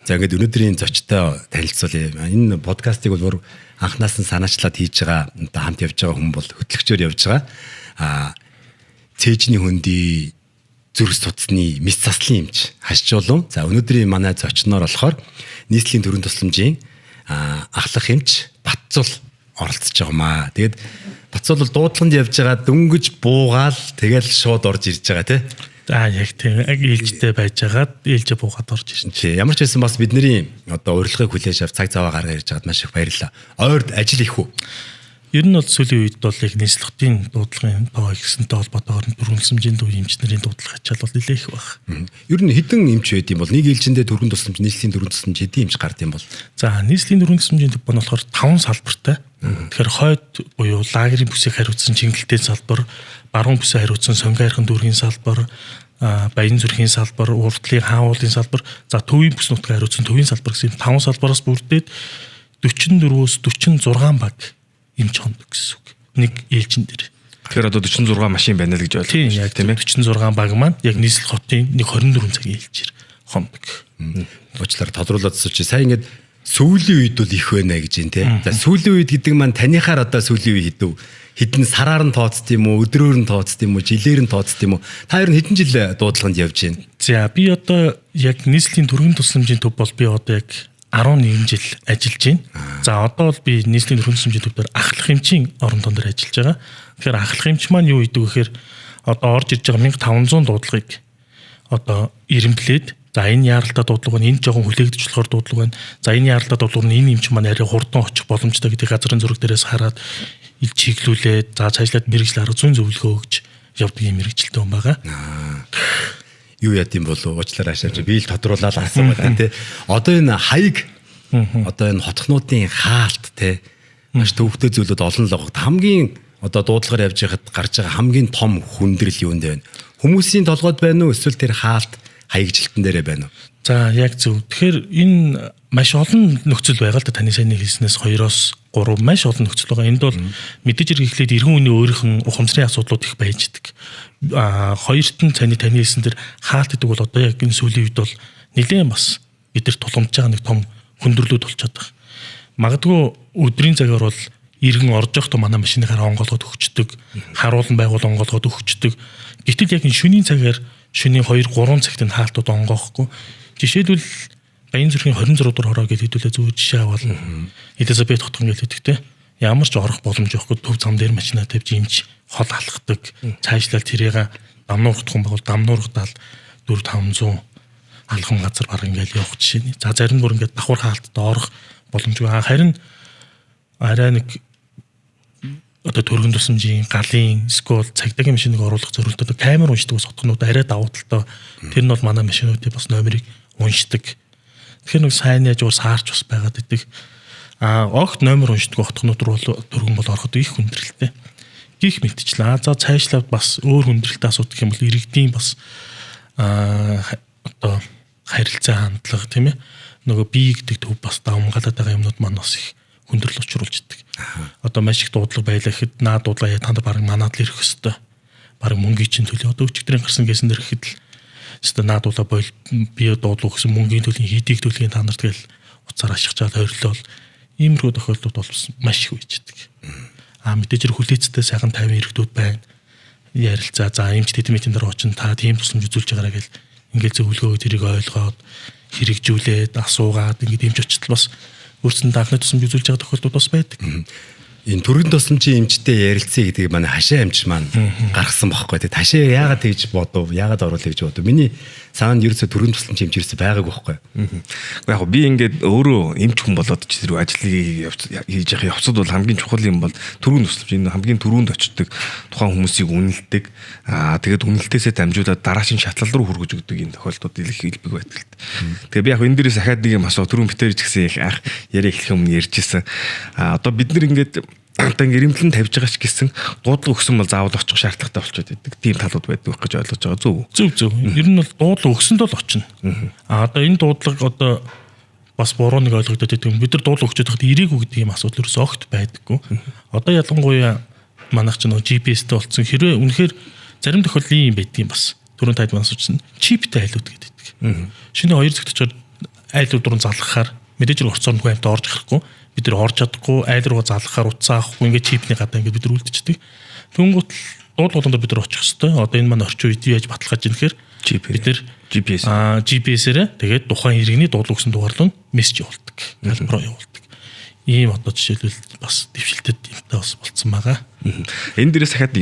За ингээд өнөөдрийн зочтой танилцуулъя. Энэ подкастыг бол анхнаас нь санаачлаад хийж байгаа одоо хамт явж байгаа хүн бол хөтлөгчөөр явж байгаа. Цээжний хөндий зүрх судасны мэс заслын эмч хашчуулан. За өнөөдрийн манай зочноор болохоор нийслэлийн төрийн тусламжийн ахлах эмч Батцул оролцож байгаамаа. Тэгээд Батцул бол дуудлаганд явж байгаа дөнгөж буугаал тэгэл шууд орж ирж байгаа тий. За яг тийм ээлжтэй байжгаад ээлжээ буугаад орж ирсэн. Ямар ч байсан бас бидний одоо урилгыг хүлээж авч цаг цаваа гаргаж ирж байгаад маш их баярлалаа. Ойрд ажил их үү? Ер нь бол сүүлийн үед бол яг нийслэлийн дуудлагын тоо ихсэнтэй холбоотойгоор төрөлсөмжийн төв эмчнэрийн дуудлага ачаал бол нэлээд их баг. Ер нь хэдэн эмч байд юм бол нэг ээлжиндээ төрийн тусламж, нийслэлийн төрийн тусламж хэдэн эмч гард юм бол? За нийслэлийн төрийн тусламжийн төв нь болохоор 5 салбартай. Тэгэхээр хойд буюу лагерийн бүсийг хариуцсан чиглэлтэй салбар, баруун бүсээ хариуцсан сонгон хайрхан дүүргийн салбар, баян зүрхийн салбар, урдлын хаавуулын салбар, за төвийн бүс нутгаа хариуцсан төвийн салбар гэсэн 5 салбараас бүрдээд 44-өөс 46 баг эмч хондог гэсэн үг. Нэг ээлжин дээр. Тэгэхээр одоо 46 машин байна л гэж ойлгож байна тийм ээ. 46 баг маань яг нийслэл хотын нэг 24 цагийн ээлжээр хондог. Уучлаарай тодруулаад асуучих. Сайн ингээд сүүлийн үед бол их байна гэж юм те. За сүүлийн үед гэдэг маань танихаар одоо сүүлийн үед хэдэн сараар нь тооцд юм уу, өдрөөр нь тооцд юм уу, жилээр нь тооцд юм уу? Та ер нь хэдэн жил дуудлаганд явж байна? За би одоо яг нийслэлийн төрийн тусламжийн төв бол би одоо яг 11 жил ажиллаж байна. За одоо бол би нийслэлийн төрийн тусламжийн төвдөр ахлах эмчийн орон тон дээр ажиллаж байгаа. Тэгэхээр ахлах эмч маань юу гэдэг вэ гэхээр одоо орж ирж байгаа 1500 дуудлагыг одоо ирэмблээд за энэ яаралтай дуудлага нь энэ жоохон хүлээгдэж болохоор дуудлага байна. За энэ яаралтай дуудлага нь энэ эмч маань арай хурдан очих боломжтой гэдэг газрын зураг дээрээс хараад ил чиглүүлээд за цаашлаад мэрэгжил арга зүйн зөвлөгөө өгч явдаг юм мэрэгжилтэй хүн байгаа. Юу яд юм болов уучлаарай ашааж би л тодруулаад асуугаад байна те. Одоо энэ хаяг одоо энэ хотхнуудын хаалт те маш төвөгтэй зүйлүүд олон л байгаа. Хамгийн одоо дуудлагаар явж байхад гарч байгаа хамгийн том хүндрэл юунд байна? Хүмүүсийн толгойд байна уу эсвэл тэр хаалт хаягжилтан дээрээ байна уу? За яг зөв. Тэгэхээр энэ маш олон нөхцөл байгаа л да таны сайн хэлснээс 2-3 маш олон нөхцөл байгаа. Энд бол мэдээж хэрэглээд иргэн үний өөрийнх нь ухамсарын асуудлууд их байж идэг. Хоёрт нь таны хэлсэн тэр хаалт гэдэг бол одоо яг энэ сүүлийн үед бол нэлээд бас бидэр тулгамдж байгаа нэг том хүндрэлүүд болчиход байгаа. Магадгүй өдрийн цагаар бол иргэн орж явахдаа манай машинаараа онгоолгоод өгчдөг, харуулан байгуул онгоолгоод өгчдөг. Гэтэл яг энэ шөнийн цагаар шөнийн 2-3 цагт энэ хаалтууд онгоохгүй. Жишээлбэл баян зүрхийн 26 дугаар хороо гэж хэдүүлээ зүгээр жишээ аваад Элизабет хотгон гэж хэлдэг те. Ямар ч орох боломж байхгүй төв зам дээр машинаа тавьж имж хол алхдаг. Цаашлал тэрийг дамнуурхдах юм бол дамнуурхтаал 4-500 алхам газар баг ингээл явах жишээ нь. За зарим бүр ингээд давхар хаалттай орох боломжгүй. Харин арай нэг одоо төргөн тусламжийн галын скол цагдаагийн машиныг оруулах зорилттой камер уншдаг ус хотгонууд арай давуу талтай. Тэр нь бол манай машинуудын бас номерыг уншдаг. Тэгэхээр нэг сайн яаж саарч бас байгаад идэг. Огт номер уншдаг хотгонууд руу төргөн бол ороход их хүндрэлтэй. Гих мэтчлээ. За цаашлаад бас өөр хүндрэлтэй асуудаг юм бол иргэдийн бас одоо харилцаа хандлага тийм ээ. Нөгөө бие гэдэг төв бас давмгалаад байгаа юмнууд маань бас их хүндрэл учруулж идэг. Одоо маш их дуудлага байлаа гэхэд наа дуудлага яа танд баг манад л ирэх хэвээр. Баг мөнгөний чинь төлөө одоо өчигдрийн гарсан гэсэн дэр ихэд л өстө наа дуудлага бойл бие дуудлага гэсэн мөнгөний төлөний хийдийг төлөгийн та нарт тэгэл уцаар ашигч чад ойрлол иймэрхүү тохиолдлууд бол маш их үйж идэг. Мэдээж хүлээцтэй сайхан 50 иргэдүүд байна. Ярилцаа за эмч тэдмэтийн дараа очино та тийм тусламж үзүүлж байгаараа гэл ингээл зөвлөгөө тэрийг ойлгоод хэрэгжүүлээд асуугаад ингээд эмч очтол бас өөрсөндөө анхны тусламж үзүүлж байгаа тохиолдлууд бас байдаг. Энэ төрийн тусламжийн эмчтэй ярилцъя гэдэг манай хашаа эмч маань гаргасан байхгүй. Тэгээд хашаа яагаад тэгж бодов? Яагаад оруулах гэж бодов? Миний цаанд ерөөсө төрийн тусламжийн эмч ерөөсө байгаагүй байхгүй. Яг би ингээд өөрөө эмч хүн болоод ч зэрэг ажлыг хийж явах явцад бол хамгийн чухал юм бол төрийн тусламж. Энэ хамгийн түрүүнд очдог тухайн хүмүүсийг үнэлдэг. Тэгээд үнэлтээсээ дамжуулаад дараагийн шатлал руу хүргэж өгдөг юм тохиолдлууд их илбэг байдаг л. Тэгээд би яг энэ дээрээс ахаад нэг юм асуу түрүүн битэрч гэсэн их анх яриа эхлэх өмнө ярьжсэн. Одоо бид нар ингээд одоо ирэмтлэн тавьж байгаа ч гэсэн дуудлага өгсөн бол заавал очих шаардлагатай болчиход байдаг. Тийм талууд байдаг гэж ойлгож байгаа зөв. Зөв. Ер нь бол дуудлага өгсөнд бол очино. Одоо энэ дуудлага одоо бас буруу нэг ойлгогдоод байдаг юм. Бид нар дуудлага өгчөд байхад ирээгүй гэдэг юм асуудал ерөөс огт байдаггүй. Одоо ялангуяа манайх ч нөө GPS-тэй болцсон хэрвээ үнэхээр зарим тохиолдол юм байдаг юм бас. Түрүүн таад манаас учсан чиптэй айлууд гэдэг. Шинэ 2 зөв төчөөр айл руу дуран залгахаар мэдээж хэрэг орцоор нөхөө амт орж гарахгүй бид нар орж чадахгүй айл руу залгахаар утсаа авахгүй ингээд чипний гадаа ингээд бид нар үлдчихдэг. Тэнгуут дуудлагууданд бид нар очих хэвээр. Одоо энэ маань орчин үед яаж баталгааж ийм гэхээр бид нар GPS-ээр тэгээд тухайн иргэний дуудлага гэсэн дугаарлуу мессеж явуулдаг. Калбро явуулдаг. Ийм одоо жишээлбэл бас дэвшилтэд юмтай бас болцсон байгаа. Энэ дээрээс дахиад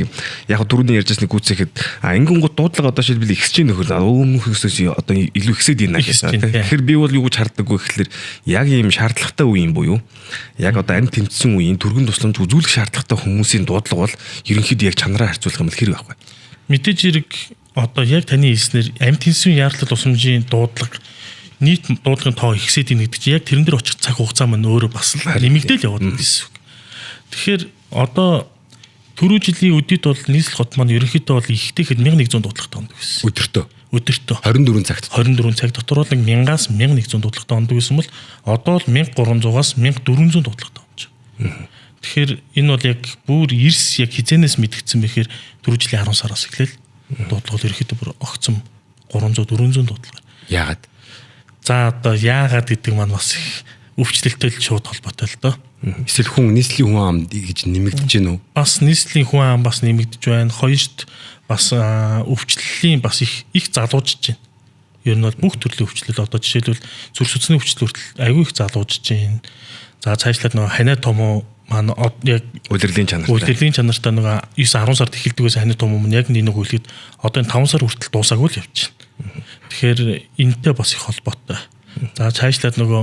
яг дөрөвний ярьжсны гүцэхэд ингэнгууд дуудлага одоо жишээлбэл ихсэж нөхөр өмнөхөөс одоо илүү ихсээд ийна гэсэн. Тэгэхээр би бол юу гэж харддаггүй гэхэлэр яг ийм шаардлагатай үеийн буюу яг одоо амт тэмцсэн үеийн түргэн тусламж үзүүлэх шаардлагатай хүмүүсийн дуудлага бол ерөнхийдөө яг чанараа харьцуулах юм бол хэрэг байхгүй. Мэдээж хэрэг одоо яг таны хэлснээр амт тэмцсэн яаралт тусламжийн дуудлага нийт дуудлагын тоо ихсээд ийн гэдэг чинь яг тэрэн дээр очих цаг хугацаа маань өөрөө бас нэмэгдээл яваад байна гэсэн үг. Тэгэхээр одоо түрүү жилийн өдөрт бол нийслэл хот маань ерөнхийдөө бол ихтэйхэд 1100 дуудлагатай ондог гэсэн. Өдөртөө 24 цаг дотор бол 1000-аас 1100 дуудлагатай ондог гэсэн бол одоо л 1300-аас 1400 дуудлагатай онж байгаа. Тэгэхээр энэ бол яг бүр эрс яг хизэнээс мэдгдсэн бэхээр түрүү жилийн 10 сараас эхлээл дуудлага ерөнхийдөө бүр огцом 300 400 дуудлага. Яагаад? За одоо яагаад гэдэг маань бас өвчлөлттэй шууд холбоотой л доо. Эсвэл нийслэлийн хүн ам гэж нэмэгдэж гэнэ үү? Бас нийслэлийн хүн ам бас нэмэгдэж байна. Хоёрт бас өвчлөлийн бас их залуужж байна. Ер нь бол бүх төрлийн өвчлөл одоо жишээлбэл зүрх судасны өвчлөл хүртэл аюу их залуужж байна. За цаашлаад нөгөө ханаа томоо маань яг удирдлагын чанартай нөгөө 9 10 сард эхэлдэгээс ханаа томоо маань яг нэг үлгээд одоо энэ 5 сар хүртэл дуусаагүй л явж байна. Тэгэхээр энэтэй бас их холбоотой. За цаашлаад нөгөө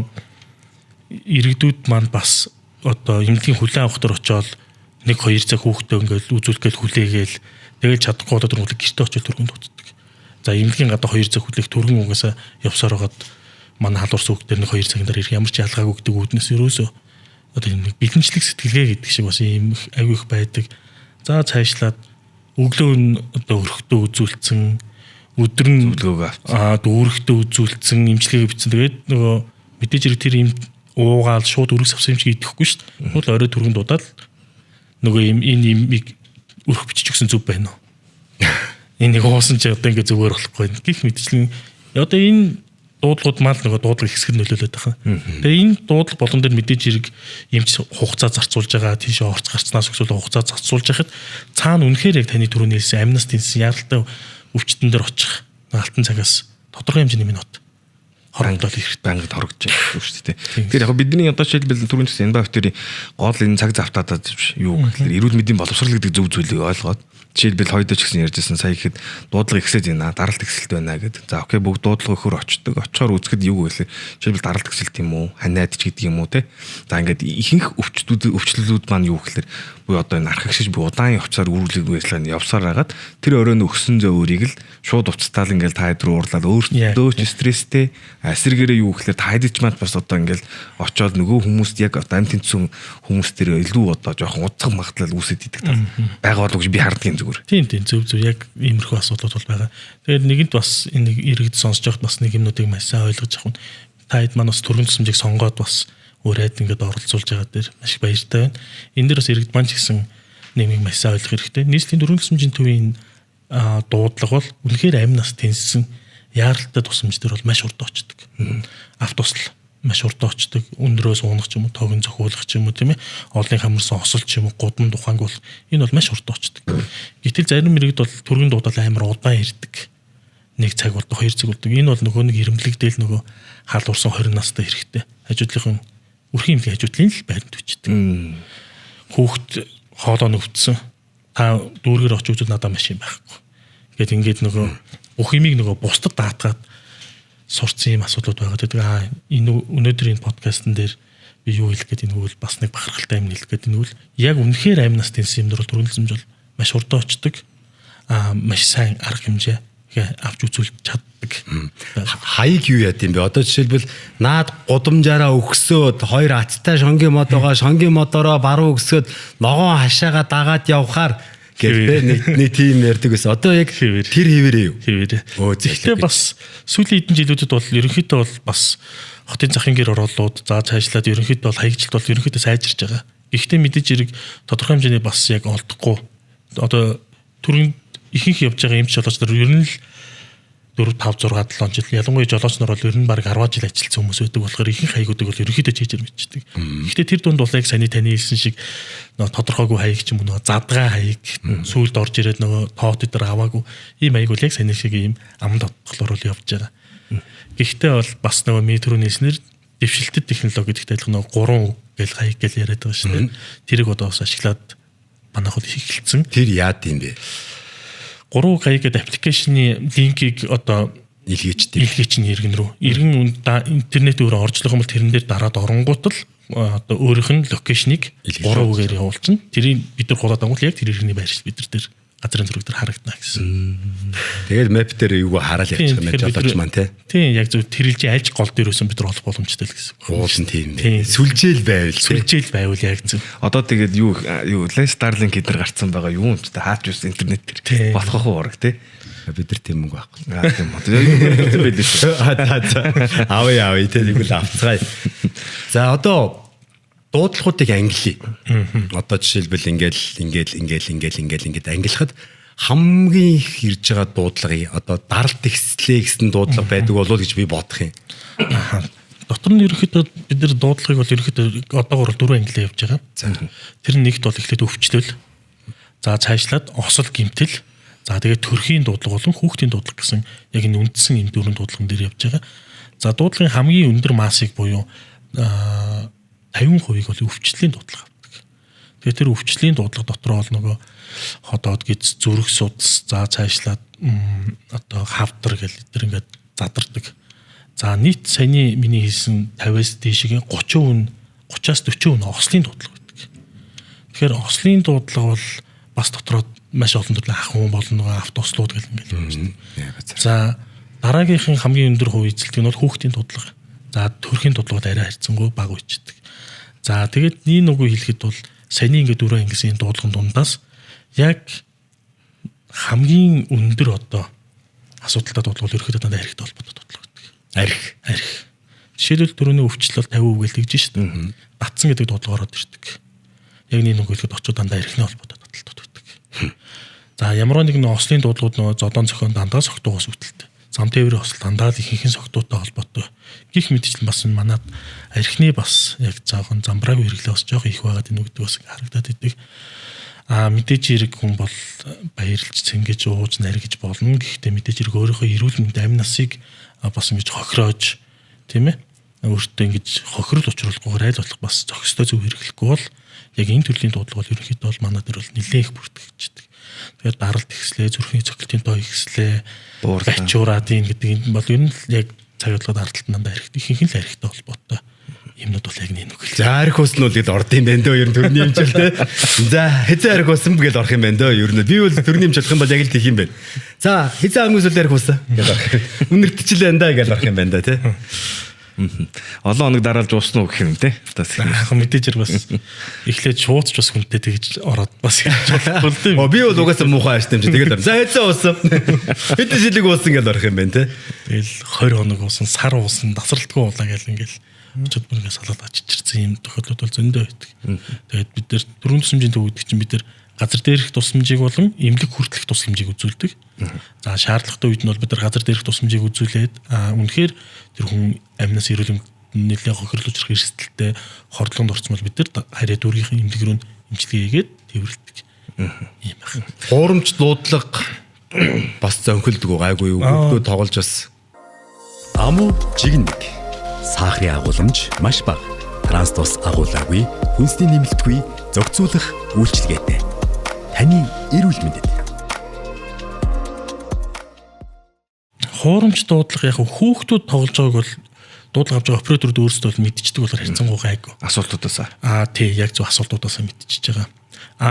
иргэдүүд маань бас одоо эмнэлгийн хүлээн авах төр очоод 1-2 цаг хүүхдээ ингээл үзүүлгээл хүлээгээл тэгэл чадахгүй одоо түргэн гэртээ очиж түргэн дууддаг. За эмнэлгийн гадаа 2 цаг хүлээх түргэн угаасаа явсаар хагаад манай халуурс хүүхдээр 1-2 цагийн дараа ирэх ямар ч ялгаагүй гэдэг үүднээс ерөөсөө одоо нэг бэлэнчлэг сэтгэлгээ гэдэг шиг бас ийм аюу их байдаг. За цаашлаад өглөө нь одоо өрхтөө үзүүлсэн өдөр нь дүүрэгтээ үзүүлсэн эмчилгээ бичсэн. Тэгээд нөгөө мэдээж хэрэг тэр юм уугаал шууд өргөс авсан юм шиг идэхгүй шүү дээ. Тэгвэл орой түргэн дуудаад нөгөө энэ имийг өрх бичиж өгсөн зүв байна уу? Энийг уусан ч одоо ингээ зүгээр болохгүй. Гэх мэтчлэн одоо энэ дуудлагууд мал нөгөө дуудлага хэсгэр нөлөөлөд байгаа. Тэгээ энэ дуудлага болгон дээр мэдээж хэрэг эмч хугацаа зарцуулж байгаа тийш орц гарцнаас өсвөл хугацаа зарцуулж яхад цаана үнэхээр яг таны түрүүний хэлсэн амнаас тэнсэн яралтай өвчтөн дээр очих алтан цагаас тодорхой хэмжээний минут хорондол ирэхэд байнгын хорогдож байгаа шүү дээ. Тэгэхээр яг бидний одоо жишээлбэл түрүүн гэсэн энэ бактери гол энэ цаг завтаадаа юу гэхээр эрүүл мэндийн боловсрол гэдэг зөв зүйлийг ойлгоод жишээлбэл хойдоо ч гэсэн ярьжсэн сая ихэд дуудлага ихсэж байна, даралт ихсэлт байна гэдэг. За окей бүгд дуудлага өхөр очдог. Очихоор үзэхэд юу гэхэлээ жишээлбэл даралт ихсэлт юм уу, ханиад ч гэдэг юм уу те. За ингээд ихэнх өвчлөлүүд маань юу гэхэлэр буюу одоо энэ архагшиж буй удаан явцаар үргэлжлэх үйлчлэн явсаар хагаад тэр өрөөний өгсөн зөөрийг л шууд уцтаал ингээд та хэд рүү уурлаад өөртөө ч стресстэй эсрэгээрээ юу гэхэлэр та хэд ч манд бас одоо ингээд очоод нөгөө хүмүүст яг одоо амт тэнцсэн хүмүүс тэр илүү одоо жоохон уцах магадлал үүсэт идэг тал байгаа болов гэж би хардгийн зүгээр. Тийм зөв яг иймэрхүү асуудлууд бол байгаа. Тэгээд нэгэнт бас энэ иргэд сонсож байхад бас нэг юмнуудыг маш сайн ойлгож авах нь та хэд маань бас түргэн тусламжийг сонгоод бас өөрөө ингээд оролцуулж байгаа дээр маш их баяртай байна. Энэ дээр бас иргэд маань ч гэсэн нэмийг маш сайн ойлгох хэрэгтэй. Нийслэлийн түргэн тусламжийн төвийн дуудлага бол үнэхээр амь нас тэнцсэн яаралтай тусламж дээр бол маш урд очдог. Автосл маш урд очдог. Өндрөөс уунах ч юм уу, тоог нь зохиулах ч юм уу тийм ээ. Олын хамарсан осол ч юм уу, гудам туханг бол энэ бол маш урд очдог. Гэтэл зарим иргэд бол түргэн дуудаал амар удаан ирдэг. 1 цаг болдог, 2 цаг болдог. Энэ бол нөгөө нэг ирэмблэгдээл нөгөө халуурсан 20 настай хэрэгтэй. Хажуудлынхын үрхийн эмнэлгийн хажуудлын л байранд үчдэг. Хүүхэд хоолоо нүвдсэн. Та дүүргээр очиж үзвэл надад маш юм байхгүй. Ингээд нөгөө бүх юмыг нөгөө бусдад даатгаад сурцсан юм асуудлууд байгаа. Тэгээд энэ өнөөдрийн подкастн дээр би юу хэлэх гээд энэ үйл бас нэг бахархалтай юм хэлэх гээд энэ үйл яг үнэхээр амь нас тэнсэн юм дөрөв түргэн тусламж бол маш урдаа очдог. Маш сайн арга хэмжээ авч үзүүлж чаддаг. Хаяг юу яд юм бэ? Одоо жишээлбэл наад гудамжаараа өгсөөд 2 аттай шонгийн мод байгаа, шонгийн модороо баруун өгсөөд ногоон хашаага дагаад явхаар гэдэг нэг тийм ярьдаг гэсэн. Одоо яг тэр хэвээрээ юу? Хэвээрээ. Гэхдээ бас сүүлийн хэдэн жилүүдэд бол ерөнхийдөө бол бас хотын захын гэр ороолууд за цаашлаад ерөнхийдөө бол хаягжилт бол ерөнхийдөө сайжирч байгаа. Гэхдээ мэдээж хэрэг тодорхой хэмжээний бас яг олдохгүй. Одоо түргэн ихэнх явж байгаа эмч болооч нар ер нь л 4 5 6 7 жил ялангуяа жолооч нар бол ер нь баг 10 жил ажилласан хүмүүс байдаг болохоор ихэнх хаягуудыг бол ерөнхийдөө чийжэр мэдчихдэг. Гэхдээ тэр дунд бол яг саний таны хэлсэн шиг тодорхойгүй хаяг ч юм уу задгаа хаяг сүүлд орж ирээд тоот дээр аваагүй ийм хаяг бол яг саний шиг ийм амд дотглоор бол явж байгаа. Гэхдээ бол бас ми түрүүний хэлснээр дэвшилтэд технологи гэдэгт адилхан 3 гэл хаяг гэл яриад байгаа шүү дээ. Тэрийг одоо бас ашиглаад манайхад эхэлсэн. Тэр яад юм бэ? 3 хаяг гэдэг аппликейшны линкийг одоо илгээч нь иргэн рүү. Иргэн интернет өөрөө оржлох юм бол тэрэн дээр дараад оронгууд л одоо өөрийнх нь локейшнийг 3 үгээр явуулчихна. Тэрийг бид нар хулаад ангуул яг тэр иргэний байршил бид нар дээр газрын зураг дээр харагдана гэсэн. Тэгээд мэп дээр юу хараал явчих юм яаж болооч маань тий. Тийм яг зөв тэрэлжийн альж гол дээр өсөн бид нар олох боломжтой л гэсэн. Уулын тийм дээ. Сүлжээл байвал яг зөв. Одоо тэгээд юу Starlink гэдэр гарцсан байгаа юу юм ч хаач ус интернет дээр болох уу ураг тий. Бид нар тийм мөнгө авахгүй. Тийм үү. Авъя тэгвэл авцгаая. За одоо дуудлагуудыг англи. Одоо жишээлбэл ингээд ангилахад хамгийн их ирж байгаа дуудлагыг одоо даралт ихслээ гэсэн дуудлага байдаг болов гэж би бодох юм. Дотор нь ерөнхийдөө бид нар дуудлагыг бол ерөнхийдөө одоогоор 4 англи явж байгаа. Тэр нэгт бол эхлээд өвчлөл. За цаашлаад осол гимтэл. За тэгээд төрхийн дуудлага болон хүүхдийн дуудлага гэсэн яг энэ үндсэн энэ 4 дуудлагын дээр явж байгаа. За дуудлагын хамгийн өндөр массыг буюу 50% бол өвчлөлийн дуудлага авдаг. Тэгээд тэр өвчлөлийн дуудлага дотор бол нөгөө ходоод гиз зүрх судас за цаашлаад одоо хавдар гэл тэр ингээд задардаг. За нийт саяны миний хэлсэн 50-аас дээшгийн 30-аас 40% нь ослын дуудлага байдаг. Тэгэхээр ослын дуудлага бол бас дотроо маш олон төрлийн ахуйн болон нөгөө автослууд гэл ингээд байна. За дараагийнхан хамгийн өндөр хувь эзэлдэг нь бол хүүхдийн дуудлага. За төрхийн дуудлагууд арай харьцангуй бага үйчдэг. За тэгээд нэг үгүй хэлэхэд бол саяны ингээд 4 ангисын дуудлагын дундаас яг хамгийн өндөр одоо асуудалтай дуудлага ерөөхдөө дандаа архитай холбоотой дуудлага гэдэг. Архи. Жишээлбэл түрүүний өвчлөл 50% гэж тэгж шүү дээ. Батсан гэдэг дуудлага ороод ирдэг. Яг нэг үгүй хэлэхэд очоод дандаа архины холбоотой дуудлага байдаг. За ямар нэгэн ослын дуудлагууд нөгөө зодон зохион дандаа согтуугаас үүдэлтэй. Зам тээврийн осол дандаа л ихэнх согтуутай холбоотой. Гэх мэтчлэн бас манад архины бас яг заахан замбрааг хэрэглээ бас жоох их байгаад энэ үгдэг бас харагдаад идэг. Мэдээж хэрэг хүн бол баярлж цэнгэж ууж наригж болно. Гэхдээ мэдээж хэрэг өөрийнхөө эрүүл мэнд амь насыг бас ингэж хохироож тийм ээ. Өөртөө ингэж хохирол учруулахгүйгээр айл болох бас зохистой зөв хэрэглэхгүй бол яг энэ төрлийн дуудлага бол ерөнхийдөө бол манад дээр бол нэлээд их бүртгэгдчихдэг. Тэгэхээр даралт ихслээ, зүрхний цогцлтын тоо ихслээ, бачуураадын гэдэг энэ бол ер нь яг цагаатлаад ардталтанд архит ихэнх л архитай холбоотой юмнууд бол яг нэг үгэл. За арх усн үл гээд орд юм байна дөө ер нь төрний хэмжил те. За хэзээ арх усн гээд орох юм байна дөө ер нь. Би бол төрний хэмжил болох юм бол яг л тийх юм байна. За хэзээ ангус үл арх усан гээд орох. Үнэртчил байна да гээд орох юм байна да те. Олон хоног дараалж уусна уу гэх юм те. Яг мэдээж хэрэг бас эхлээд шууцч бас хүнтэй тэгж ороод бас болж болно. Би бол угаасаа муухай ааштай юм чи тэгэл. За хэзээ уусан. Хэдэн жилиг уусан гээд орох юм байна те. Тэгэл 20 хоног уусан, сар уусан, тасралтгүй уулаа гэл ингээл очоод бүргээ салаад ачирсан юм тохиолдлууд бол зөндөө байдаг. Тэгээд бид нар дөрвөн тусламжийн төв гэдэг чинь бид нар газар дээрх тусламжийг болон эмнэлэг хүртэлх тусламжийг үзүүлдэг. За шаардлагатай үед нь бол бид нар газар дээрх тусламжийг үзүүлээд үнэхээр тэр хүн амнаас эрүүл нэлээд хохирлуулж ирэх эрсдэлтэй хордлогонд орсон бол бид нар харьяа дүүргийнхээ эмнэлэг рүү эмчилгээ хийгээд тэрвэрлэдэг. Ийм байна. Хуурамч дуудлага бас зөнхөлдөг гайгүй юу? Бүгдөө тоглож бас аму жигнэг. Сахарын агуулмж маш бага. Транс тус агуулаагүй, хүнсний нэмэлтгүй, зохицуулах үйлчилгээтэй. Таны эрүүл мэндэд. Хуурамч дуудлага яг хүүхдүүд тоглож байгааг бол дуудлага авч байгаа операторууд өөрсдөө л мэдчихдэг болохоор харьцангуй гайгүй. Асуултуудаас. Тий, яг зөв асуултуудаас мэдчихэж байгаа.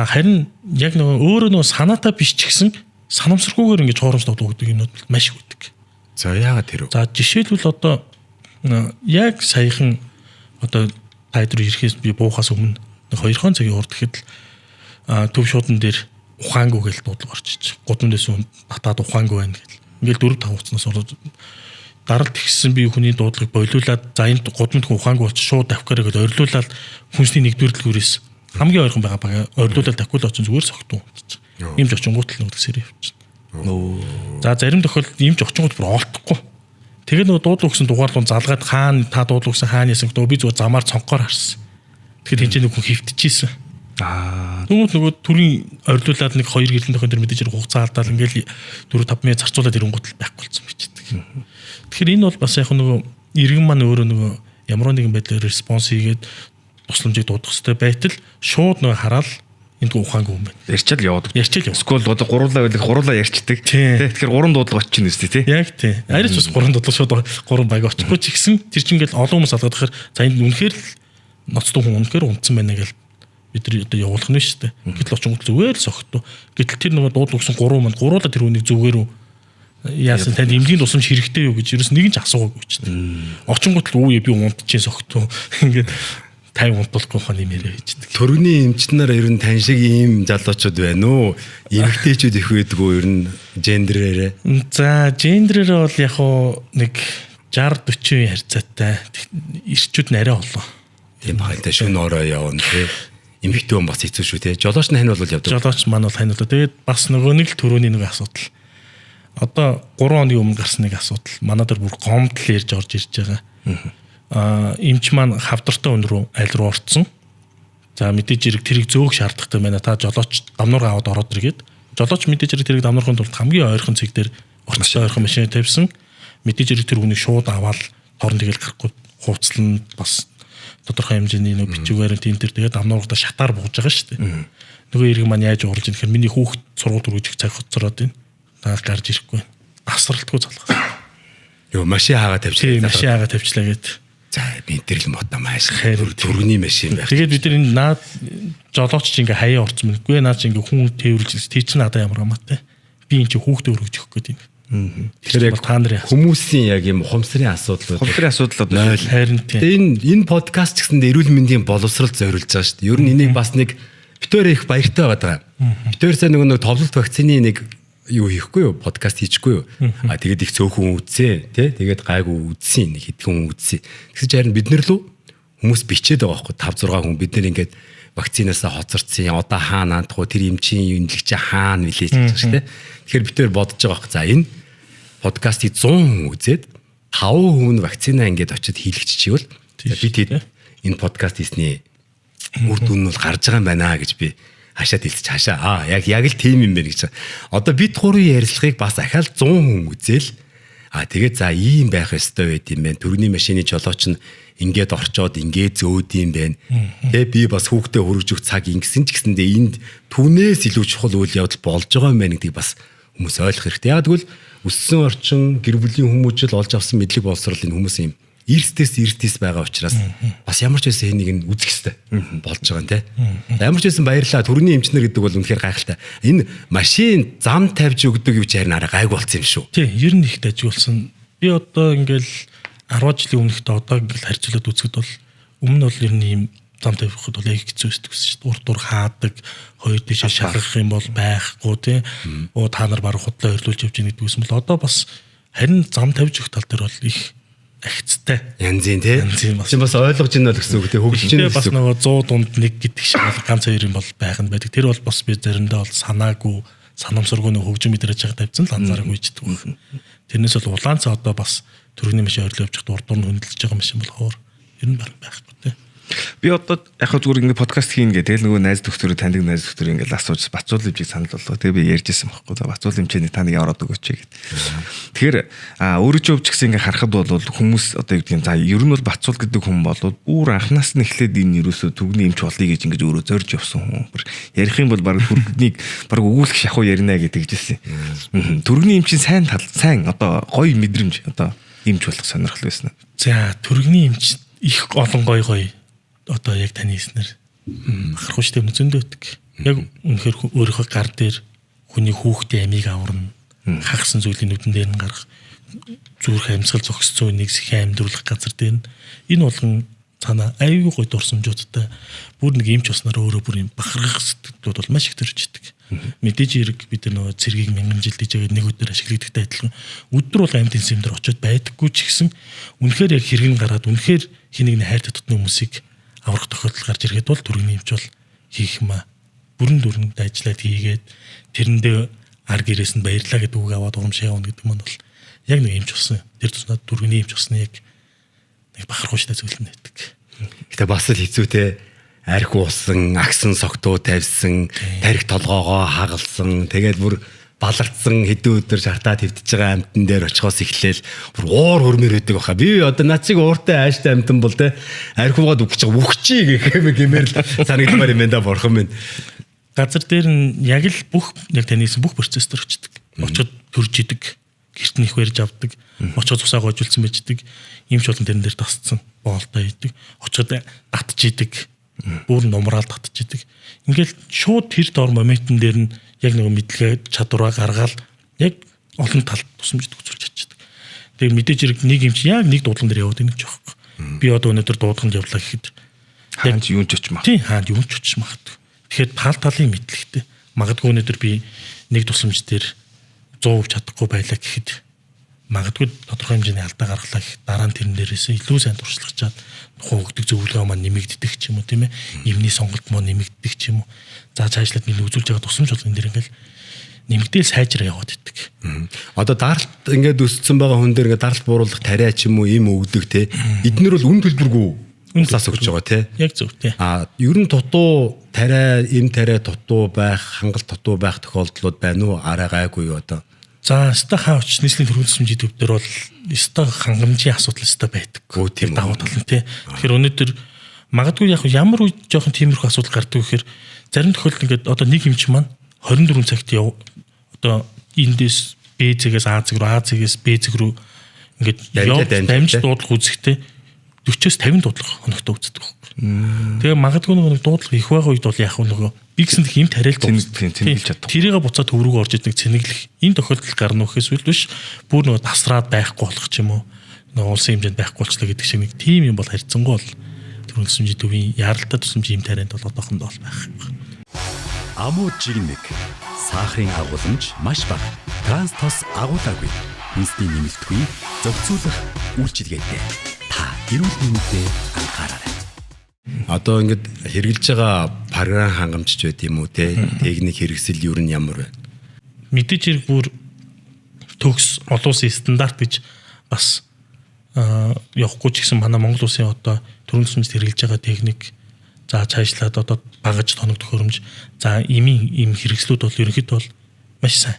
Харин яг өөрөө санаатай биш ч гэсэн санамсаргүйгээр ингэж хуурамч дуудлага гэдэг юмуд маш их үүдэг. За яагаад тэр вэ? За жишээлбэл одоо яг саяхан одоо тайдр ирэхээс би буухаас өмнө 2 цагийн урд гэхэд төв шуудан дээр ухаангүй гэж дуудлага орчиж. Гудамд дэсэн татаад ухаангүй байна гэл. Ингээл 4-5 хугацнаас ороод даралт ихсэн би хүний дуудлагыг болиулаад за энэ гудамд хүн ухаангүй очиж шууд давхгаараа гэж орилуулаад хүнсний нэгдүгээр дэлгүүрээс хамгийн ойрхон байгаа орилуулаад давхгүйл очин зүгээр согтун. Ийм ч очингууд л нүгдсээр явчихна. За зарим тохиолдолд эмч очингууд бүр олдохгүй. Тэгээ нөгөө дуудлага өгсөн дугаарлуун залгаад хаана та дуудлага өгсөн хаана ясан гэдэг би зүгээр замаар цонхоор харсан. Тэгэхээр тэнцээ нэг хүн хөвтчихсэн. Нөгөө төрийн орилуулад нэг 2 гэрлэн тохион төр мэдээж хугацаа алдаал ингээл 4-5 мянган зарцуулаад ирэнгуут л байхгүй болсон бичдэг. Тэгэхээр энэ бол бас яг нөгөө иргэн маань өөрөө нөгөө ямар нэгэн байдлаар респонс хийгээд тусламжийг дуудах хэрэгтэй байтал шууд нөгөө хараад энд ухаангүй юм байна. Ярьчаал яваад. Скол гуруулаа ярьчдаг. Тэгэхээр 3 дуудлага очиж нэстэ тий. Яг тий. Арич бас 3 дуудлага шууд 3 баг очихгүй ч гэсэн тэр чинь ингээл олон хүмүүс алгаад тэгэхээр за энд үнэхээр ноцтой хүн үнэхээр унтсан байна гэл бид нар одоо явуулах нь шүү дээ. Гэтэл очингууд зүгээр л согтуу. Гэтэл тэр нөгөө дуудлага өгсөн 3 манд гуруула тэр хүнийг зүгээр үү яасан танд эмнэлгийн тусламж хэрэгтэй юу гэж ерөөс нэг ч асуугаагүй ч дээ. Очингууд л үе би унтчихээ согтуу. Ингээд 50 унтуулахгүй хань юм яриа хийдэг. Төрөний эмчнэр ер нь тань шиг ийм залуучууд байна уу? Эмэгтэйчүүд их байдгүй ер нь гендерээрээ. За гендерээр бол яг хуу нэг 60-40 харьцаатай. Ирчүүд нэрээ олоо. Тийм багтай шүн ороо явна тий. Эмэгтэй хүн бас хэцүү шүү тий. Жолооч нь хань бол явдаг. Жолооч маань бол хань бол тэгээд бас нөгөө нэг л төрөний нэг асуудал. Одоо 3 оны өмнө гарсан нэг асуудал. Манай дээр бүр гомдол ярьж орж ирж байгаа. Эмч маань хавдартай өн рүү аль руу орцсон. За мэдээж хэрэг тэрийг зөөх шаардлагатай байна. Та жолооч дамнуур аваад ороод иргээд жолооч мэдээж хэрэг тэрийг дамнуурхын тулд хамгийн ойрхон цэг дээр орцсон ойрхон машин тавьсан. Мэдээж хэрэг тэр хүнийг шууд аваад торн тэгэл гарахгүй хувцлан бас тодорхой хэмжээний нөө бичүүгээр тийм тэр тэгээд дамнуургада шатаар бууж байгаа шүү дээ. Нөгөө иргэн маань яаж уурж ийн гэхээр миний хүүхд сургууль рүү цаг хоцроод байна. Та гарч ирэхгүй. Асралтгүй залгаа. Йоо машин хаагаа тавьчихлаа. Машин хаагаа тавьчлаа гэдэг. За бинтерл мото маш төрөний машин байх. Тэгээд бид энэ наад жолооч чи ингээ хаяа орцсон мэнгүй наад чи ингээ хүн тээвэрлж тий чи надаа ямар хамаатай. Би энэ чи хүүхдээ өргөж өгөх гээд юм. Тэгэхээр яг та нарын хүмүүсийн яг юм ухамсарын асуудлууд. Ухамсарын асуудлууд харин тийм. Энэ подкаст гэсэндээ эрүүл мэндийн боловсрол зориулж байгаа шүү дээ. Ер нь энийг бас нэг битээр их баяртай байгаа. Битээр сайн нэг товлолт вакцины нэг юу хийхгүй юу подкаст хийчихгүй юу тэгээд их цөөхөн үзсэн тий тэгээд гайгүй үзсэн нэг хэдхэн үзсэн тэгсэж харин бид нар лөө хүмүүс бичээд байгаа байхгүй 5 6 хүн бид нар ингээд вакцинасаа хоцорцсон одоо хаана наадах вэ тэр эмчийн үнэлэг чи хаана нилээж байгаа шүү дээ тэгэхээр бид нар бодож байгаа байхгүй за энэ подкастыг 100 хүн үзээд 5 хүн вакцина ингээд очиод хийлгчихчихвэл бид энэ подкаст хийсний үр дүн нь бол гарч байгаа юм байна гэж би хашаад хэлчих хашаа. Яг л тийм юм байна гэж. Одоо бид гурван ярилцлагыг бас ахаал 100 хүн үзэл. Тэгээд за ийм байх ёстой байт юм байна. Төрөний машины жолооч нь ингээд орчоод ингээд зөөд юм байна. Тэгээ би бас хүүхдээ хөргөж өгөх цаг ингэсэн ч гэсэндээ энд түүнээс илүү чухал үйл явдал болж байгаа юм байна гэдгийг бас хүмүүс ойлгох хэрэгтэй. Яг тэгвэл өссөн орчин гэр бүлийн хүмүүжил олж авсан мэдлэг боловсрол энэ хүмүүс юм эрсдэс байгаа учраас бас ямар ч байсан энийг нь үзэх хэрэгтэй болж байгаа юм те. Ямар ч байсан баярлаа төрөний эмчнэр гэдэг бол үнэхээр гайхалтай. Энэ машин зам тавьж өгдөг юу ч харин арай гайг болсон юм шүү. Тий, ер нь их дайж болсон. Би одоо ингээл 10 жилийн өмнөхтэй одоо ингээл харьцуулаад үзэхэд бол өмнө бол ер нь ийм зам тавихад бол яг хэцүү байсан шүү дээ. Урд дур хаадаг, хоёр дэшээ шалгах юм бол байхгүй тий. Та нар баг худлаа өрлүүлж явж байгаа гэдэг үсэн бол одоо бас харин зам тавьж өгөх тал дээр бол их ахицтай янзын тий чи бас ойлгож байна л гэсэн үг тий хөгжиж байна бас нөгөө 100 дунд нэг гэдэг шиг бол ганц хоёр юм бол байх нь байдаг тэр бол бас би заримдаа бол санаагүй санамсаргүй нэг хөгжим мэдрэж байгаа тавьсан л анзаараагүй ч гэдэг. Тэрнээс бол улаан цаа одоо бас төрөний машин ойрлоо явж урд дур нь хөндлөж байгаа машин болохоор ер нь байхгүй тий. Би одоо яг зүгээр ингээд подкаст хийн гэдэг. Тэгэл нөгөө найз дөхтөрөө таньдаг найз дөхтөрөө ингээд асууж Бацуул имчийг санал боллоо. Тэгээ би ярьжсэн байхгүй. За Бацуул имчээний та нэг ороод өгөөч гэд. Тэгэхээр өөрөө ч өвч гэсэн ингээд харахад бол хүмүүс одоо юу гэдэг юм. За ер нь бол Бацуул гэдэг хүн болоод бүр анханаас нь эхлээд энэ юусоо түгний имч болъё гэж ингээд өөрөө зорж явсан хүн. Ярих юм бол баг түргнийг баг өгүүлэх шахуу ярина гэдэг жисэн. Түргний имчийн сайн одоо гоё мэдрэмж одоо имч болох сонирхол байсан. За түргний имч их олон гоё одоо яг таны хэлснээр харахгүй штеп зөндөө өгдөг. Яг үнэхээр өөрийнхөө гар дээр хүний хүүхдээ амийг аварна. Хагсан зүйлийн нүдэн дээр нь гарах зүрх амьсгал зогсцсон үнийг сэхэн амьдруулах газар дээр нь энэ болгон цаана аюу гой дурсамжуудтай бүр нэг эмч уснаар өөрөө бүр юм бахархах сэтгэлүүд бол маш их төрж идэг. Мэдээж хэрэг бид нөгөө цэргийг мянган жил дижээгээд нэг өдөр ашиглагдагтай адилхан өдөр бол амьд инсэм дээр очиод байдаггүй ч гэсэн үнэхээр яг хэрэг нь гараад үнэхээр хэнийг нь хайртай тутны хүмүүсийг аврах тохиолдол гарч ирэхэд бол түргэний эмч бол хийх юм аа. Бүрэн дүрмэд ажиллаад хийгээд тэрэндээ гар гэрээс нь баярлаа гэдэг үг аваад урамшаа явна гэдэг нь бол яг нэг юмч болсон. Тэр туснаад дөрвөний юмч болсон яг нэг бахархууштай зүйл нь байдаг. Гэтэ бас л хэцүү те. Арх уусан, агсан согтуу тавьсан, тарих толгоогоо хагалсан, тэгээд бүр балардсан хэдэн өдөр шартаа твдэж байгаа амтан дээр очихоос эхлээл бүр уур хөрмөр өгдөг баха. Би одоо над чиг ууртай ааштай амтан бол те арх уугаад үхчих үхчихий гэмээр л санагдмаар юм да борхон минь. Газар дээр нь яг л бүх яг таньсан бүх процесс төрчихдөг. Очоод төрж идэг, гэрт нь их барьж авдаг, очоод цусаа гоожулсан байждаг, юмч болон тэрэн дээр тасцсан боолтой идэг, очоод татж идэг. Бүр номрал татж идэг. Ингээл шууд тэр дор моментн дээр нь яг нэг мэдлэгээ чадвараа гаргаал яг олон талд тусламж өгүүлж чадчихдаг. Тэгээд мэдээж хэрэг нэг юм чи яг нэг дуудлан дээр яваад байгаа ч аахгүй. Би одоо өнөөдөр дуудлаганд явлаа гэхэд хаанд юунч очмаа. Тийм хаанд юунч очмаа. Тэгэхээр тал талын мэдлэгтэй. Магадгүй өнөөдөр би нэг тусламж дээр 100% чадахгүй байлаа гэхэд магадгүй тодорхой хэмжээний алдаа гаргалаа гэх дараа нь тэрэн дээрээс илүү сайн туршлагаж чад тухайн өгдөг зөвлөгөө маань нэмэгддэг ч юм уу тийм ээ. Юмны сонголт муу нэмэгддэг ч юм уу. За цаашлаад миний үзүүлж байгаа тусламж бол энэ дэр ингээл нэмэгдээл сайжраа яваад идэг. Одоо даралт ингээд өссөн байгаа хүн дээр ингээд даралт бууруулах тариа ч юм уу им өгдөг те. Эднэр бол үн төлбөргүй унсаас өгч байгаа те. Яг зөв те. Ер нь дутуу тариа им тариа дутуу байх, хангалт дутуу байх тохиолдлууд байна уу? Арай гайгүй одоо. За ста хаач нийслэлийн төрөлсөмжийн төвдөр бол ста хангамжийн асуудал ста байдаг. Тэр давуу тал нь тий. Тэгэхээр өнөөдөр магадгүй яг ямар үе жоохон тиймэрхүү асуудал гардаг гэхээр зарим тохиолдолд ингээд одоо нэг юмч маань 24 цагт одоо эндээс Б зэгээс А зэг рүү А зэгээс Б зэг рүү ингээд дамж дуудлага үзэхдээ 40-с 50 дуудлага хоногтой үздэг байхгүй. Тэгээ магадгүй нэг дуудлага их байгаа үед бол яг нөгөө би гэсэн их юм тариал цэнэглэж чаддаг. Тэрийг буцаад төврөг орж идэх цэнэглэх энэ тохиолдол гарна гэхээс үл биш бүр нөгөө тасраад байхгүй болох ч юм уу нөгөө улсын хэмжээнд байхгүй болчлаа гэдэг шиг нэг тийм юм бол харьцангуй бол төрөлсөмжийн төвийн яралтай тусламжийн тарианд бол одоохондоо бол байхгүй. Амуу жигнэг сахарын агуулмж маш бага. Транс тос агуулаагүй. Инсний нэмэлтгүй зөвцүүлэх үйлчилгээтэй. Та эрүүл мэндэд анхаараарай. Одоо ингээд хэрэгжилж байгаа програм хангамжч байд юм уу те? Техник хэрэгсэл юу нь ямар вэ? Мэдээж хэрэг бүр төгс олон улсын стандарт гэж бас явахгүй ч гэсэн манай Монгол улсын одоо төрөлсөмжид хэрэгжилж байгаа техник за цаашлаад одоо багаж тоног төхөөрөмж за им хэрэгслүүд бол ерөнхийдөө бол маш сайн.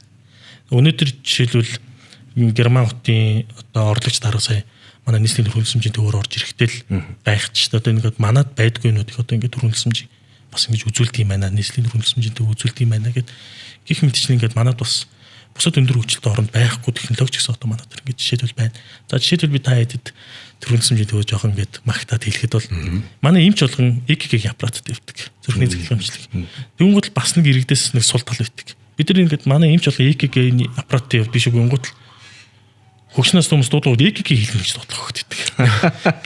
Өнөөдөр жишээлбэл Герман хотын одоо орлогч дарга сая манай нийслэлийн төрөлсөмжийн төвөөр орж ирэхдээ л байх ч одоо ингээд манад байдгүй нүд их одоо ингээд төрөлсөмжийг бас ингэж үзүүлдэг юм байна. Нийслэлийн төрөлсөмжийн төв үзүүлдэг юм байна гэд гих мэтчлэн ингээд манад бас бусад өндөр хөгжилтэй оронд байхгүй технологи гэсэн одоо манад ингээд жишээлбэл байна. За жишээлбэл би та хэдэд төрөлсөмжийн төвөө жоох ингээд магтаад хэлэхэд бол манай эмч болгон ЭКГ аппараттай явдаг. Зүрхний цэглэл эмчлэг. Тэнгууд л бас нэг иргэдээс нэг сул тал байдаг. Бид нар ингээд манай эмч болгон ЭКГ-ний аппараттай явдаг шиг өнгөт хөгшнөөс хүмүүс дуудлагууд ЭКГ хийлгэн гэж дуудлага өгдөг.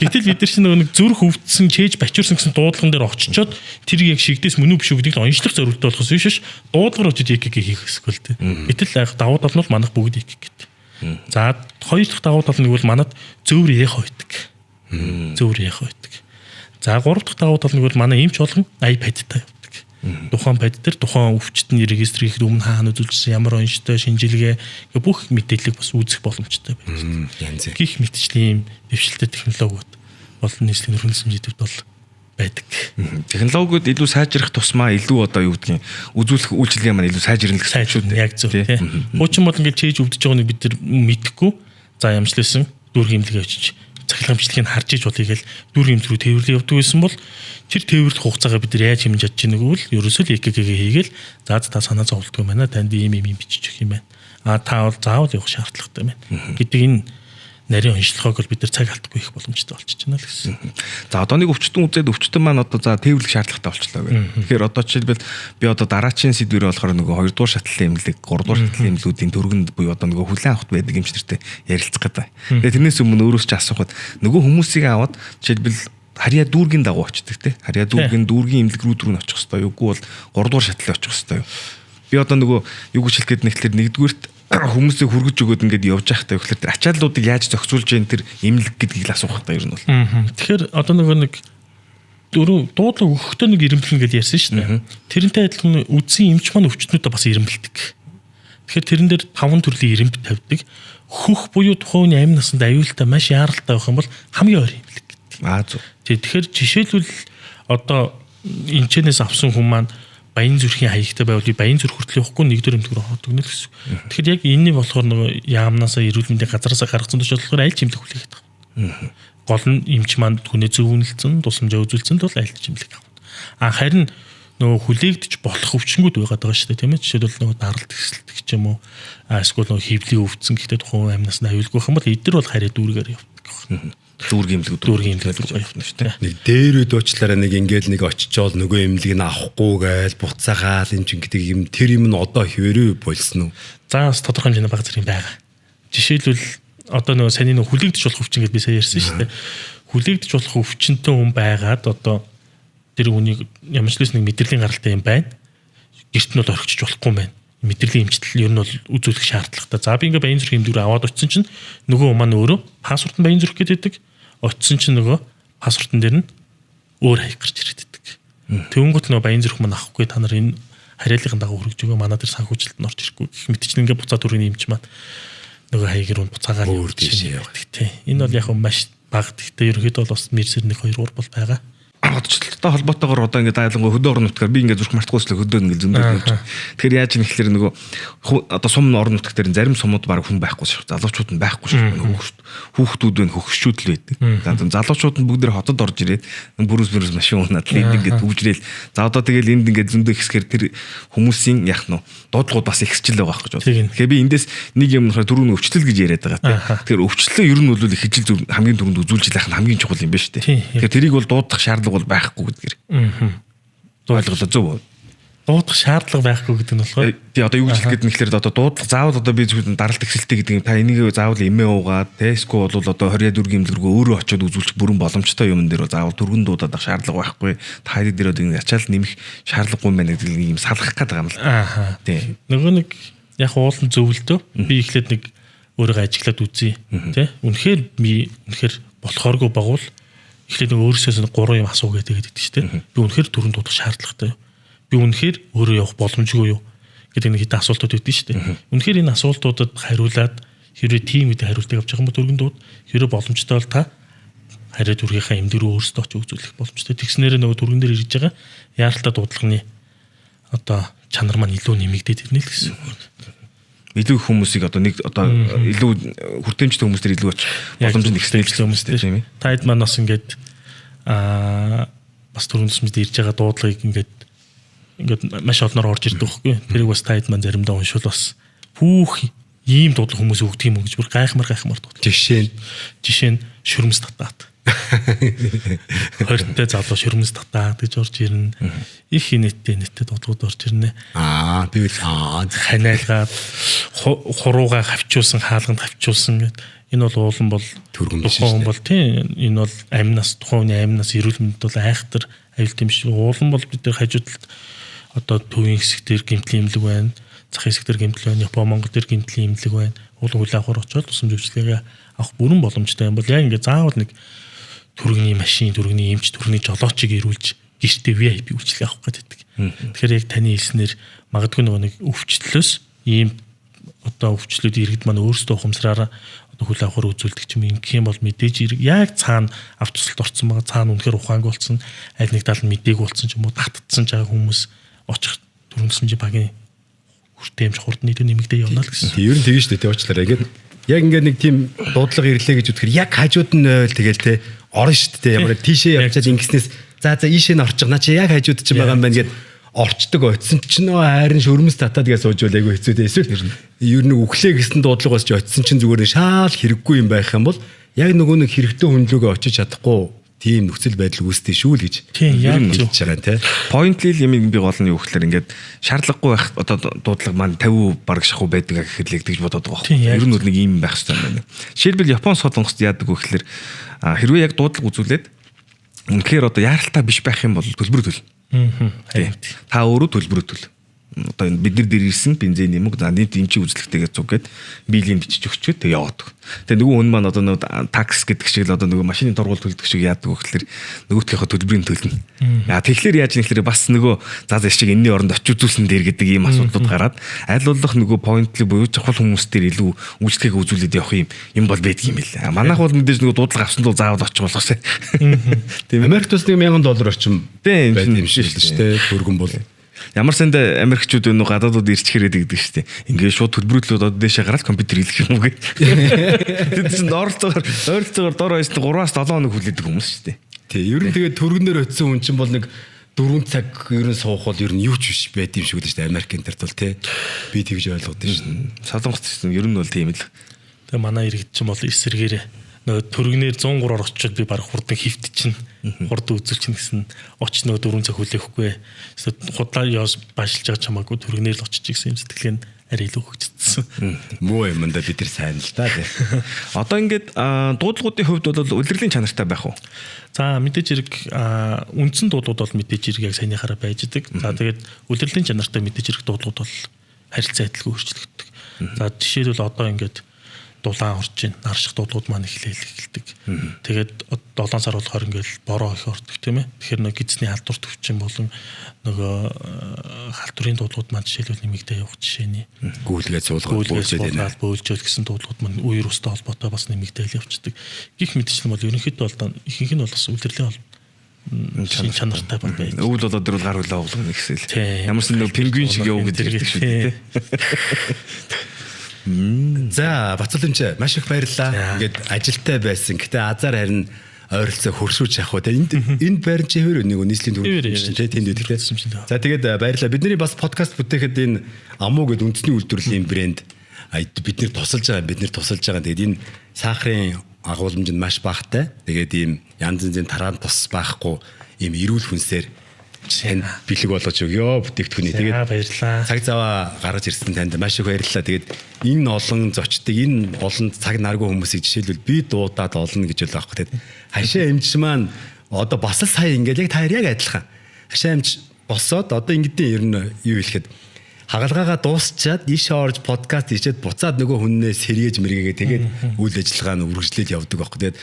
Гэтэл бид нар чинь нэг зүрх өвдсөн, чээж бачуурсан гэсэн дуудлаган дээр очичоод тэр яг шигдээс мөн үү биш үү гэдгийг онцлох зорилготой болохоос биш дуудлагаар очиж ЭКГ хийх эсвэл тэ. Гэтэл давуу тал нь бол манайх бүгд ЭКГ гэдэг. За хоёр дахь давуу тал нь бол манад зөөвөр эхо байдаг. Зөөвөр эхо байдаг. За гурав дахь давуу тал нь бол манай эмч болгон iPad-тай явдаг. Тухайн пад дээр тухайн өвчтний регистр хийхэд өмнө хаана үзүүлсэн ямар онцтой шинжилгээ бүх мэдээллийг бас үзэх боломжтой байдаг. Гэх мэтчлийн дэвшилтэй технологиуд бол нийслэлийн төрөлсөмжийн төвд бол байдаг. Технологиуд илүү сайжрах тусмаа илүү одоо юу гэдгийг үзүүлэх үйлчилгээ маань илүү сайжирна гэсэн шүү дээ. Яг зөв тийм. Хуучин бол ингээд чээж өвдөж байгааг бид нар мэдэхгүй. За ямжлээсэн дүүргийн имлэг авчиж цахилгаан бичлэгийг харж иж болъё гэл дүүргийн имлэг рүү тээвэрлээ явдаг байсан бол тэр тээвэрлэх хугацаагаа бид нар яаж хэмжиж чадж байгааг нь бол ерөөсөө л ЭКГ-гээ хийгээл за та санаа зовлтгүй юм байна. Танд ийм бичиж юм байна. Та бол заавал явах шаардлагатай байна. Гэдэг энэ нарийн онцлогоог бол бид нар цаг алдахгүй их боломжтой болчихж байна л гэсэн. За одоо нэг өвчтөн үзээд өвчтөн маань одоо за тээвэрлэх шаардлагатай болчихлоо гэх. Тэгэхээр одоо жишээлбэл би одоо дараачийн сэдвэр болохоор нөгөө 2 дугаар шатлалын эмнэлэг, 3 дугаар шатлалын эмнэлгүүдийн түргэнд буюу одоо нөгөө хүлээн авахт байдаг эмчнэртэй ярилцах гэдэг. Тэгээ тэрнээс өмнө өөрөөс ч асуухад нөгөө хүмүүсийг аваад жишээлбэл харьяа дүүргийн дагуу очдөг тий. Харьяа дүүргийн эмнэлэг рүү нь очих хэвээр үгүй бол 3 дугаар шатлалын очих хэвээр. Би одоо нөгөө юу гэж хэлэх гээд нэгтлэр нэгдүгürt хүмүүсийг хүргэж өгөөд ингээд явж байхдаа ихлээр тэр ачааллуудыг яаж зохицуулж яах тэр эмнэлэг гэдгийг л асуух хэрэгтэй ер нь бол. Тэгэхээр одоо нэг дуудлага өгөхдөө нэг ирэмблэн гэдээ ярьсан шүү дээ. Тэрнтэй адилхан үдсэн эмч маань өвчтнүүдэд бас ирэмбэлдэг. Тэгэхээр тэрэн дээр 5 төрлийн ирэмб тавьдаг. Хөх буюу тухайн үеийн амь насанд аюултай маш яаралтай байх юм бол хамгийн ойр имлэг гэдэг. Зөв. Тэгэхээр жишээлбэл одоо энэчнээс авсан хүн маань Баян зүрхийн хаягтай байвал Баян зүрх хүртэл явахгүй нэгдүгээр эмнэлэг рүү ороод өгнө л гэсэн. Тэгэхээр яг энэний болохоор нөгөө яамнаасаа эрүүл мэндийн газараас гаргасан тушаал болохоор аль ч имлэг хүлээгээд байгаа. Гол нь эмч маань хүнээ зөвнөлцөн, тусламжаа үзүүлсэн тул аль ч имлэг авна. Харин нөгөө хүлээгдэж болох өвчнгүүд байгаад байгаа шүү дээ, тийм ээ. Жишээлбэл нөгөө даралт хэсэлтэх ч юм уу, эсвэл нөгөө хөвлийн өвдсөн гэхдээ тухайн амнаас нь аюулгүй байх юм бол эдгээр бол хараа дүүргээр явдаг. Дүүргийн имлэг рүү явна шүү дээ. Нэг дээр үд уучлаараа нэг ингээл нэг очичоод нөгөө имлэг нь авахгүй гээл буцаагаал энэ ч гэдэг юм тэр юм нь одоо хэвээрээ болсон уу? За бас тодорхой хэмжээний бага зэрэг байгаа. Жишээлбэл одоо нөгөө саний нөгөө хүлээгдэж болох өвчин гэдээ би сая ярьсан шүү дээ. Хүлээгдэж болох өвчнөд хүн байгаад одоо тэр хүнийг ямар ч нэг мэдрэлийн гаралтай юм байна. Гэрт нь бол орхиж болохгүй байна. Мэдрэлийн эмчтэл ер нь бол үзүүлэх шаардлагатай. За би ингээ Баян зүрх эмнэлэг рүү аваад очсон чинь нөгөө маань өөрөө пассворт нь Баян зүрх гэдэг. Очсон чинь нөгөө пассвортын дээр нь өөр хаяг гарч ирээд байдаг. Тэнгүүт нөгөө Баян зүрх маань авахгүй та нар энэ хариалгын дагуу хөргөж өгөө манай дээр санхүүжилт нь орж ирэхгүй гэх мэт чинь ингээ буцаад төргийн эмч маань нөгөө хаяг руу буцаагаад өөр дэше яваад тий. Энэ бол яг маш бага. Гэхдээ ерөнхийдөө бол бас мэрсэр 1-2 бол байгаа. Бодчлолтой холбоотойгоор одоо ингээд айлангуй хөдөө орон нутгаар би ингээд зүрх мартахгүйслээ хөдөө ингээд зөндөө явж. Тэгэхээр яаж юм ихлээр нөгөө одоо сум орон нутг дээр зарим сумууд баг хүн байхгүй шүү. Залуучууд нь байхгүй шүү. Хүүхдүүд байна, хөгшчүүд л байдаг. За залуучууд нь бүгд нэр хотод орж ирээд бүрүүс машин унаад л ингээд хөвжрэл. За одоо тэгэл энд ингээд зөндөө ихсгээр тэр хүмүүсийн яах нь дуудлагууд бас ихсчил байгаа гэж байна. Тэгэхээр би эндээс нэг юм нөхөр түрүүн өвчлөл гэж яриад байгаа. Тэгэхээр өвчлөлөө ер нь бол их хижил хамгийн түрүүнд үзүүлж яах нь хамгийн чухал юм байна шүү дээ. Тэгэхээр тэрийг бол дуудах шаардлага бол байхгүй гэдгээр. Ойлголоо зөв. Дуудах шаардлага байхгүй гэдэг нь болохоор тий одоо юу гэж хэлэх гээд нэхлээр одоо дуудлага заавал одоо би зөвхөн даралт ихсэлтэй гэдэг юм та энийг заавал эмээ уугаад тэско бол одоо 20 дүүргийн имлэг рүү өөрөө очиод үзүүлчих бүрэн боломжтой юм дээр заавал түргэн дуудаад ах шаардлага байхгүй. Та хайр дээр одоо ячаал нэмэх шаардлагагүй байна гэдэг юм салгах гээд байгаа юм л. Тий. Нөгөө нэг яг уулын зөвлөлтөө би эхлээд нэг өөрийгөө ажиглаад үзье. Тий. Үнэхээр болохооргүй багвал эхлээд өөрөөсөөс 3 юм асуу гэдэг чинь би үнэхээр түрэн дуудах шаардлагатай. Би үнэхээр өөрөө явах боломжгүй юу гэдэг нэг хэдэн асуултууд өгдөн шүү дээ. Үнэхээр энэ асуултуудад хариулаад хэрвээ тийм үедээ хариултыг авч байгаа юм бол түргэн дууд хэрвээ боломжтой бол та хараа дүргийнхаа эмнэлэг рүү өөрсдөө очиж үзүүлэх боломжтой. Тэгснээрээ нөгөө түргэн дээр ирж байгаа яаралтай дуудлагын одоо чанар маань илүү нэмэгдээд ирнэ л гэсэн үг. Илүү их хүмүүсийг одоо нэг одоо илүү хүртээмжтэй хүмүүс төр илүү боломж нь ихсэж хүмүүстэй тийм ээ. Та хэд маань бас ингээд бас түрүүнээс мэд ирж байгаа дуудлагыг ингээд маш олноор орж ирдэг байхгүй. Тэрийг бас та хэд маань заримдаа уншвал бас хүүх ийм дуудлага хүмүүс өгдөг юм гэж бүр гайхмар дуудлага. Жишээ нь шүрмэс татаад. Хортой залуу шүрмэс татаад гэж орж ирнэ. Их инээдтэй дуудлагууд орж ирнэ. Би ханиалгаад хуруугаа хавчуулсан, хаалганд хавчуулсан гэд. Энэ бол уулан бол тухайн бол тийм энэ бол амнаас тухайн амнаас эрүүл мэндэд бол айхтар аюултай юм шиг. Уулан бол бид нар хажуудалд одоо төвийн хэсэг дээр гэмтлийн имлэг байна. Зах хэсэг дээр гэмтэл байна. Япон Монгол дээр гэмтлийн имлэг байна. Уулан хүлээ авахар очоод тусам зөвчлөгээ авах бүрэн боломжтой юм бол яг ингээд заавал нэг түргэний машин, түргэний эмч, түргэний жолоочийг ирүүлж гэртээ VIP үйлчлэг авах гэдэг. Тэгэхээр яг таны хэлснээр магадгүй нэг өвчлөлөөс ийм одоо өвчлөлүүд иргэд маань өөрсдөө ухамсараараа одоо хүлээ авахар үзүүлдэг ч юм ингэх юм бол мэдээж яг цаана автоцолд орцсон байгаа, цаана үнэхээр ухаанг болсон, аль нэг тал нь мдэггүй болсон ч юм уу татцсан жаа хүмүүс очих түрэмсэн багийн хүртээмж хурдны дэ нэмэгдээ явна л гэсэн. Ер нь тэгэн шүү дээ тий уучлаарай. Яг ингээд нэг тийм дуудлага ирлээ гэж үтгэр яг хажууд нь тэгэл те орно шүү дээ. Ямар тийшээ явчаад ингэснээс за ийшээ нь орчих. Наа чи яг хажууд ч байгаа юм байна гэд орчдөг очсон чинь нөө хайрын шөрмөс татаад гэж суужвал айгүй хэцүү дээ. Эсвэл ер нь өглөө гэсэн дуудлагаас ч очсон чинь зүгээр нь шаал хэрэггүй юм байх юм бол яг нөгөө нэг хэрэгтэй хүнлөөгөө очиж чадахгүй тийм нөхцөл байдал үүсдэг шүү л гэж. Тийм яг хэлж байгаа тий. Pointly юм би гол нь юу гэхээр ингээд шаардлагагүй байх одоо дуудлага маань 50 бараг шахуу байдаг гэхэлэг гэж бодоод байгаа. Ер нь бол нэг юм байх хэрэгтэй юм байна. Жишээлбэл Япон Солонгост яадаг вэ гэхээр хэрвээ яг дуудлага үзүүлээд үнэхээр одоо яаралтай биш байх юм бол төлбөр төл. Та өөрөө төлбөр төл. одоо бид нар дээр ирсэн бензин нэмэг за нийт эмчийн үзлэгтэйгээ цуг гээд биелийн бичиж өгчөөд тэг яваад. Тэгээ нөгөө хүн маань одоо нөгөө такс гэдэг шиг л одоо нөгөө машины дургуул төлдөг шиг яадаг вэ гэхэлэр нөгөөдгийнхөө төлбөрийн төлнө. Яа тэгэхээр яаж нэхлээр бас нөгөө заа зэш шиг энэний оронд очиж үзүүлсэн дээр гэдэг ийм асуудлууд гараад аль болох нөгөө поинтли буюу чухал хүмүүс дээр илүү үйлчлэгийг үзүүлээд явах юм бол байдаг юм билээ. Манайх бол мэдээж нөгөө дуудлага авсан бол заавал очих болохоос. Тийм Америкт бас $1,000 орчим байт юм шиг л шүү дээ. Хөргөн бол ямар санд Америкчууд нөгөө гадаадууд ирчихэрэг гэдэг шүү дээ. Ингээд шууд төлбөрөдлүүд одоо дэшээ гараад компьютер хийх юм уу гэ. Тэд чинь ойролцоогоор дор хаяст 3-7 хоног хүлээдэг хүмүүс шүү дээ. Тий, ер нь тэгээд төргөнөр өтсөн хүн чинь бол нэг 4 цаг ер нь суух бол ер нь юу ч биш байт юм шиг л шүү дээ. Америк энтерт бол тий. Би тэгж ойлгоод байна шүү. Солонгост чинь ер нь бол тийм л. Тэгээ манай иргэд чинь бол эсэргээр нөгөө төргнээр 103-оор очиод би баг хурдан хифт чинь хурд үзүүлчин гэсэн оч нөгөө 4 цаг хүлээхгүй. Худлаа яос башилж байгаа чамаагүй төргнээр л очиж гисэн юм сэтгэлээ арай илүү хөгжсөн. Муу юм да бид нар сайн л да тий. Одоо ингээд дуудлагуудын хувьд бол улирлын чанартай байх уу? За мэдээж хэрэг үндсэн дуудлууд бол мэдээж хэрэг яг саяныхаараа байж идэг. За тэгээд улирлын чанартай мэдээж хэрэг дуудлууд бол харилцаа адилгүй өөрчлөгддөг. За жишээлбэл одоо ингээд дулаан орж ийн нарших дуудлууд маань эхэлдэг. Тэгээд 7 сар болохоор ингээл бороо их ордог тийм ээ. Тэгэхээр нэг гидсний халдвар төвчин болон нөгөө халдварын дуудлууд маань жишээлбэл нэмэгдээ явах жишээний гүйлгээ суулгаад бөөлжөөд гэсэн дуудлууд маань үер устай холбоотой бас нэмэгдээл явцдаг. Гэх мэтчлэн бол ерөнхийдөө бол ихэнх нь бол бас улирлын шин чанартай бол байж. Өвөл болоод дөрөв гар хөлөө оглоно гэхсэл. Ямарсан нэг пингвин шиг явуу гэдэг шүү дээ. За Бацалэмч маш их баярлалаа. Ингээд ажилтай байсан. Гэтэ азар харин ойролцоо хөршүүлж явах уу. Энэ байрны чи хөр нэг нийслэлийн төвөөр чинь тэнд үүдтэй. За тэгээд баярлалаа. Бидний бас подкаст бүтээхэд энэ Амуу гэдэг үндэсний үйлдвэрлэлийн брэнд бид нэр тусалж байгаа. Тэгээд энэ сахарын агуулмж нь маш багатай. Тэгээд ийм янз янзын тараан тус байхгүй ийм эрүүл хүнсээр танд бэлэг болгож өгөө бүтээгдэхүүний. Тэгээд баярлалаа. Цаг заваа гаргаж ирсэн танд маш их баярлалаа. Тэгээд энэ олон зочдыг энэ олон цаг наргүй хүмүүсийг жишээлбэл би дуудаад олно гэж л аахгүй. Тэгээд хашаа эмч маань одоо бас л сая ингээл яг та яг адилхан. Хашаа эмч босоод одоо ингэдэн ер нь юу хэлэхэд хагалгаагаа дуусчаад иш орж подкаст хийчихэд буцаад нөгөө хүннээ сэргээж мэргээгээ тэгээд үйл ажиллагаа нь үргэлжлээд явдаг байхгүй. Тэгээд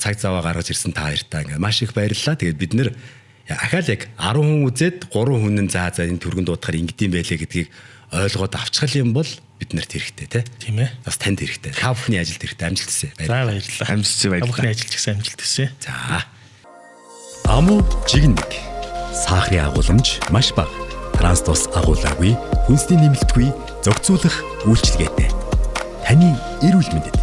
цаг заваа гаргаж ирсэн та хоёртаа ингээ маш их баярлалаа. Тэгээд бид нэр ахаал яг 10 хүн үзээд 3 хүн нь за энэ түргэн дуудахаар ингэдэм байлээ гэдгийг ойлгоод авчихл юм бол бид нарт хэрэгтэй тийм ээ. Бас танд хэрэгтэй. Та бүхний ажилд хэрэгтэй. Амжилт хүсье. Баярлалаа. Амжилт баярлалаа. Та бүхний ажилд ихсэн амжилт хүсье. За. Амуу жигнэг. Сахарын агуулмж маш бага. Транстос агуулаагүй, хүнсний нэмэлтгүй, зохицуулах үйлчилгээтэй. Таны эрүүл мэндэд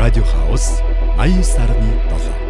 Радио Хаус 89.7